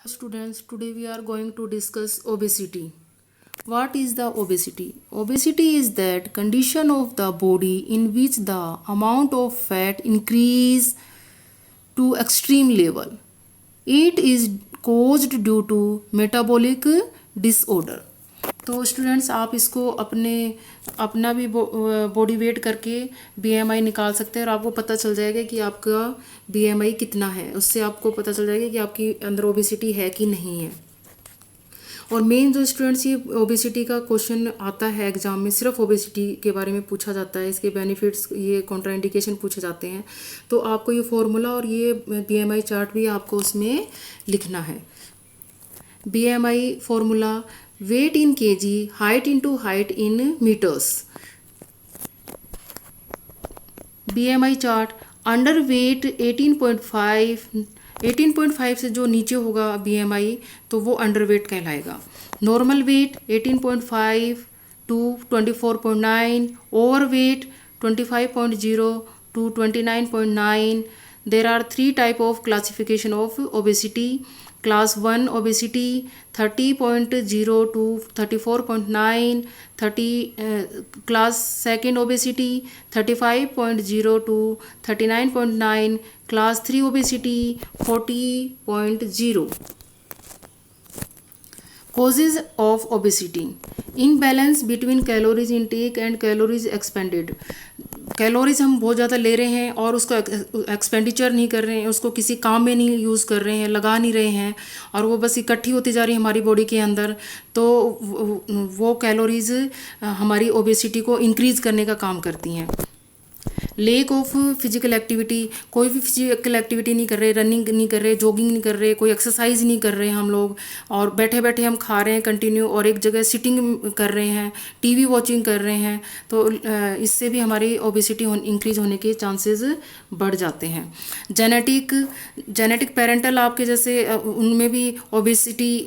Students, today we are going to discuss obesity. What is the obesity? Obesity is that condition of the body in which the amount of fat increase to extreme level. It is caused due to metabolic disorder. तो students आप इसको अपना भी body weight करके BMI निकाल सकते हैं और आपको पता चल जाएगा कि आपका बीएमआई कितना है। उससे आपको पता चल जाएगा कि आपकी अंदर ओबेसिटी है कि नहीं है। और मेन जो स्टूडेंट्स ये ओबेसिटी का क्वेश्चन आता है एग्जाम में, सिर्फ ओबेसिटी के बारे में पूछा जाता है, इसके बेनिफिट्स, ये कॉन्ट्राइंडिकेशन पूछे जाते हैं, तो आपको ये फॉर्मूला और ये बीएमआई चार्ट भी आपको उसमें लिखना है। BMI formula weight in KG, height into height in metres. BMI chart underweight 18.5 से जो नीचे होगा बीएमआई तो वो अंडर वेट कहलाएगा। Normal weight 18.5 to 24.9, overweight 25.0 to 29.9। There are 3 type of classification of obesity. Class 1 obesity 30.0 to 34.9, class second obesity 35.0 to 39.9, class 3 obesity 40.0। Causes of obesity: imbalance between calories intake and calories expended। Calories हम बहुत ज़्यादा ले रहे हैं और उसको expenditure नहीं कर रहे हैं, उसको किसी काम में नहीं यूज़ कर रहे हैं, लगा नहीं रहे हैं, और वो बस इकट्ठी होती जा रही है हमारी बॉडी के अंदर। तो वो कैलोरीज हमारी ओबेसिटी को इंक्रीज़ करने का काम करती हैं। लेक ऑफ फिजिकल एक्टिविटी, कोई भी फिजिकल एक्टिविटी नहीं कर रहे, रनिंग नहीं कर रहे, जॉगिंग नहीं कर रहे, कोई एक्सरसाइज नहीं कर रहे हम लोग, और बैठे बैठे हम खा रहे हैं कंटिन्यू, और एक जगह सिटिंग कर रहे हैं, टीवी वॉचिंग कर रहे हैं, तो इससे भी हमारी ओबेसिटी इंक्रीज होने के चांसेस बढ़ जाते हैं। जेनेटिक पेरेंटल आपके जैसे उनमें भी ओबेसिटी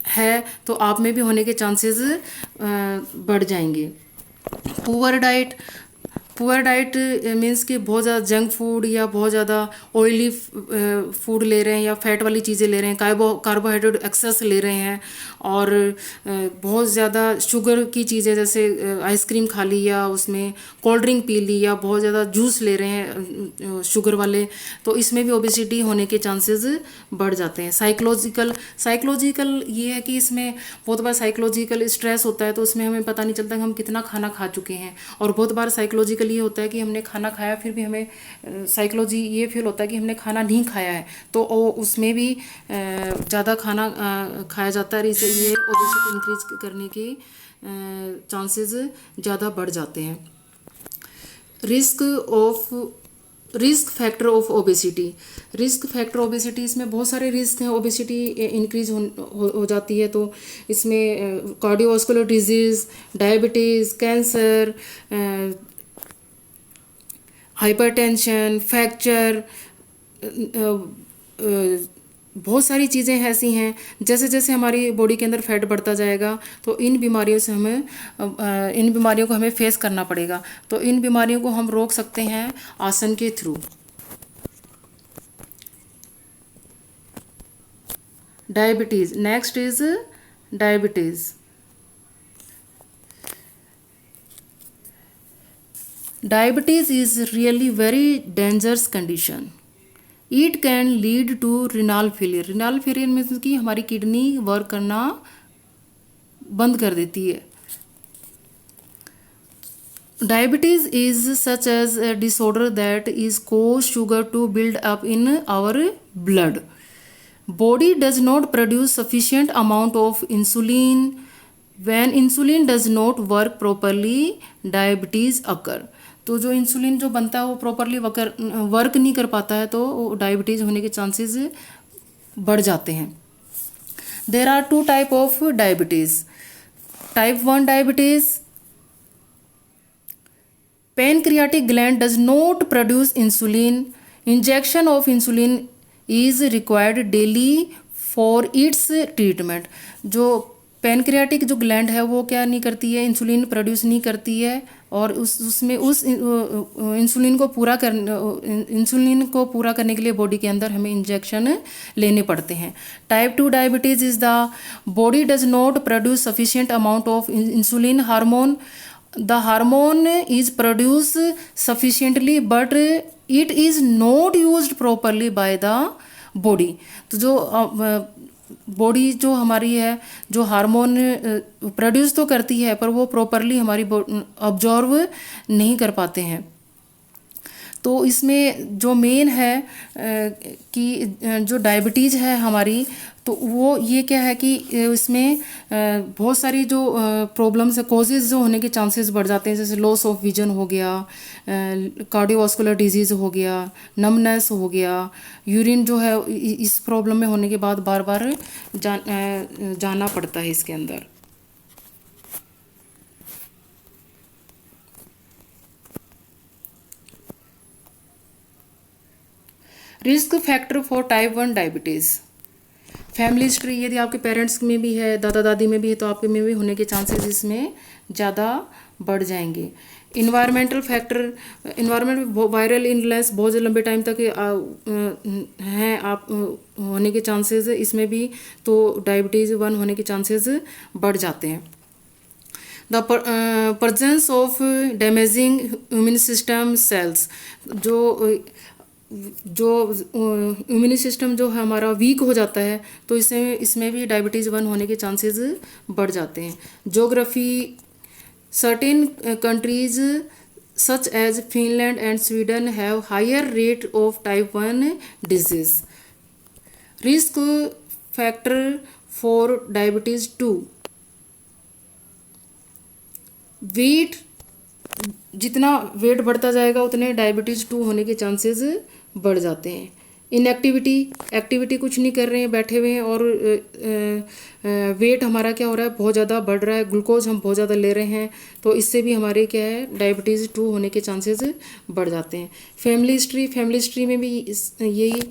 है तो आप में भी होने के चांसेस बढ़ जाएंगे। पुअर डाइट मीन्स कि बहुत ज़्यादा जंक फूड या बहुत ज़्यादा ऑयली फूड ले रहे हैं या फैट वाली चीज़ें ले रहे हैं, कार्बोहाइड्रेट एक्सेस ले रहे हैं, और बहुत ज़्यादा शुगर की चीज़ें जैसे आइसक्रीम खा ली या उसमें कोल्ड ड्रिंक पी ली या बहुत ज़्यादा जूस ले रहे हैं शुगर वाले, तो इसमें भी ओबेसिटी होने के चांसेस बढ़ जाते हैं। साइकोलॉजिकल ये है कि इसमें बहुत बार साइकोलॉजिकल स्ट्रेस होता है, तो उसमें हमें पता नहीं चलता कि हम कितना खाना खा चुके हैं, और बहुत बार साइकोलॉजिकल ये होता है कि हमने खाना खाया फिर भी हमें साइकोलॉजी ये फील होता है कि हमने खाना नहीं खाया है, तो उसमें भी ज़्यादा खाना खाया जाता है, इससे ये ओबेसिटी इंक्रीज करने के चांसेस ज़्यादा बढ़ जाते हैं। रिस्क फैक्टर ऑफ ओबेसिटी, इसमें बहुत सारे रिस्क हैं। ओबेसिटी इंक्रीज हो जाती है तो इसमें cardiovascular disease, diabetes, cancer, hypertension, fracture, बहुत सारी चीज़ें ऐसी हैं। जैसे जैसे हमारी बॉडी के अंदर फैट बढ़ता जाएगा तो इन बीमारियों को हमें फेस करना पड़ेगा। तो इन बीमारियों को हम रोक सकते हैं आसन के through. Diabetes, next is diabetes. Diabetes is really very dangerous condition. It can lead to renal failure. Renal failure means कि हमारी किडनी वर्क करना बंद कर देती है। Diabetes is such as a disorder that is cause sugar to build up in our blood. Body does not produce sufficient amount of insulin. When insulin does not work properly, diabetes occur. तो जो insulin जो बनता है वो properly work नहीं कर पाता है तो डायबिटीज़ होने के चांसेस बढ़ जाते हैं। There are 2 type of diabetes. Type 1 diabetes, pancreatic gland does not produce insulin, injection of insulin is required daily for its treatment. जो पैनक्रियाटिक जो ग्लैंड है वो क्या नहीं करती है, इंसुलिन प्रोड्यूस नहीं करती है और उसमें उस इंसुलिन को पूरा करने के लिए बॉडी के अंदर हमें इंजेक्शन लेने पड़ते हैं। Type 2 diabetes is the body does not produce sufficient amount of insulin hormone. The hormone is produced sufficiently but it is not used properly by the body। तो जो बॉडी जो हमारी है जो हार्मोन प्रोड्यूस तो करती है पर वो प्रॉपरली हमारी ऑब्जॉर्व नहीं कर पाते हैं। तो इसमें जो मेन है कि जो डायबिटीज़ है हमारी, तो वो ये क्या है कि इसमें बहुत सारी जो प्रॉब्लम्स है, कॉजेज़ जो होने के चांसेस बढ़ जाते हैं, जैसे लॉस ऑफ विजन हो गया, कार्डियोवास्कुलर डिजीज़ हो गया, नमनेस हो गया, यूरिन जो है इस प्रॉब्लम में होने के बाद बार बार जाना पड़ता है इसके अंदर। Risk factor for type 1 diabetes. Family history यदि आपके पेरेंट्स में भी है, दादा दादी में भी है, तो आपके में भी होने के चांसेस इसमें ज़्यादा बढ़ जाएंगे। इन्वायरमेंटल फैक्टर, इन्वायरमेंट में वायरल इनलेस बहुत लंबे टाइम तक हैं आप होने के चांसेस इसमें भी, तो डायबिटीज़ 1 होने के चांसेस बढ़ जाते हैं। The presence of damaging immune system sales, जो इम्यून सिस्टम जो है हमारा वीक हो जाता है, तो इसमें भी डायबिटीज़ 1 होने के चांसेस बढ़ जाते हैं। Geography, certain countries such as Finland and Sweden have higher rate of type 1 disease. Risk factor for diabetes 2, weight, जितना वेट बढ़ता जाएगा उतने डायबिटीज़ 2 होने के चांसेस बढ़ जाते हैं। इनएक्टिविटी, एक्टिविटी कुछ नहीं कर रहे हैं, बैठे हुए हैं, और वेट हमारा क्या हो रहा है, बहुत ज़्यादा बढ़ रहा है, ग्लूकोज हम बहुत ज़्यादा ले रहे हैं, तो इससे भी हमारे क्या है डायबिटीज़ 2 होने के चांसेस बढ़ जाते हैं। फैमिली हिस्ट्री में भी यही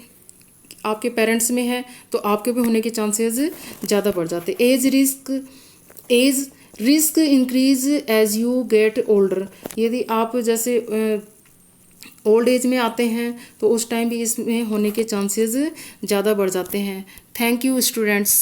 आपके पेरेंट्स में है तो आपके भी होने के चांसेस ज़्यादा बढ़ जाते हैं। Age risk increase as you get older, यदि आप जैसे ओल्ड एज में आते हैं तो उस टाइम भी इसमें होने के चांसेस ज़्यादा बढ़ जाते हैं। Thank you students.